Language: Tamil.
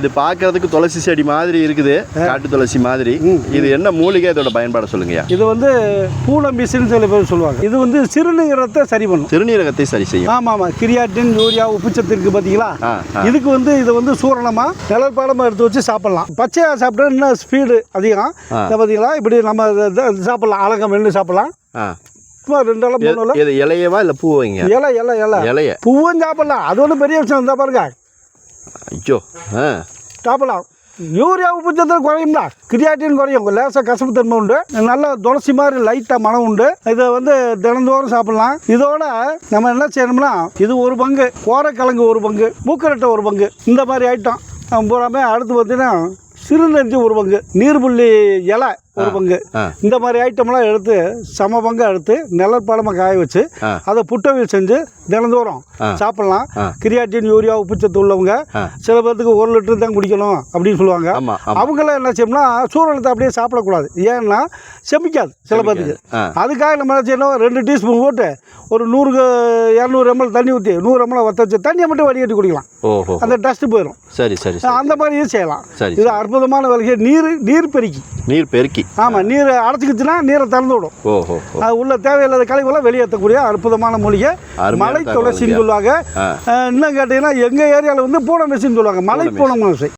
இது பார்க்கறதுக்கு துளசி செடி மாதிரி இருக்குது, காட்டு துளசி மாதிரி. இது என்ன மூலிகை, இதோட பயன்பாடு சொல்லுங்கய்யா. இது வந்து பூலம்பிசின்னு சில பேர் சொல்லுவாங்க. இது வந்து சிறுநீரகத்தை சரி பண்ணும். சிறுநீரகத்தை சரி செய்யும். ஆமாம் ஆமாம். கிரியாட்டின், யூரியா, உப்புச்சத்து இருக்குது பார்த்தீங்களா. இதுக்கு வந்து இது வந்து சூரணமாக நிழற்பாடமாக எடுத்து வச்சு சாப்பிட்லாம். பச்சையாக சாப்பிட்டா இன்னும் ஸ்பீடு அதிகம். பார்த்தீங்களா, இப்படி நம்ம சாப்பிட்லாம். அழகம் வெள்ளு சாப்பிட்லாம். இது இலையவா இல்லை பூ வைங்க? இலை இலை இலை இலைய பூவும் சாப்பிட்லாம். அது ஒன்றும் பெரிய விஷயம் இருந்தால் பாருங்க. ஐயோ சாப்பிடலாம். யூரியா உப்புச்சத்தில் குறையும்டா, கிரியாட்டின் குறையும். லேசாக கசப்பு தன்மை உண்டு, நல்ல துளசி மாதிரி லைட்டாக மனம் உண்டு. இதை வந்து தினந்தோறும் சாப்பிட்லாம். இதோட நம்ம என்ன செய்யணும்னா, இது ஒரு பங்கு, கோரைக்கிழங்கு ஒரு பங்கு, மூக்கரட்டை ஒரு பங்கு, இந்த மாதிரி ஐட்டம் பூராமே. அடுத்து பார்த்தீங்கன்னா சிறுநெஞ்சு ஒரு பங்கு, நீர்புள்ளி இலை ஒரு பங்கு, இந்த மாதிரி ஐட்டம்லாம் எடுத்து சம பங்கு எடுத்து நிழற்பாடமாக காய வச்சு அதை புட்டவியல் செஞ்சு தினந்தோறும் சாப்பிட்லாம். கிரியாட்டின், யூரியா, உப்புச்சத்து உள்ளவங்க சில பேர்த்துக்கு 1 லிட்டர் தான் குடிக்கணும் அப்படின்னு சொல்லுவாங்க. அவங்களாம் என்ன செய்யணும்னா சூரணத்தை அப்படியே சாப்பிடக்கூடாது. ஏன்னா செமிக்காது சில பேர்த்துக்கு. அதுக்காக நம்ம என்ன செய்யணும், 2 டீஸ்பூன் போட்டு ஒரு 100-200 ml தண்ணி ஊற்றி 100 ml வற்ற வச்சு தண்ணியை மட்டும் வடிகட்டி குடிக்கலாம். அந்த டஸ்ட்டு போயிடும். சரி சரி. அந்த மாதிரியும் செய்யலாம். இது அற்புதமான வேலைக்கு. நீர் பெருக்கி. நீர் பெருக்கி. ஆமாம், நீர் அடைச்சிக்கிச்சுன்னா நீரை திறந்து விடும். அது உள்ள தேவையில்லாத கழிவுகளை வெளியேற்றக்கூடிய அற்புதமான மூலிகை மலை துளசின்னு சொல்லுவாங்க. இன்னும் கேட்டீங்கன்னா எங்கள் ஏரியாவில் வந்து பூனை மிசின்னு சொல்லுவாங்க. மலை பூனை மிசை.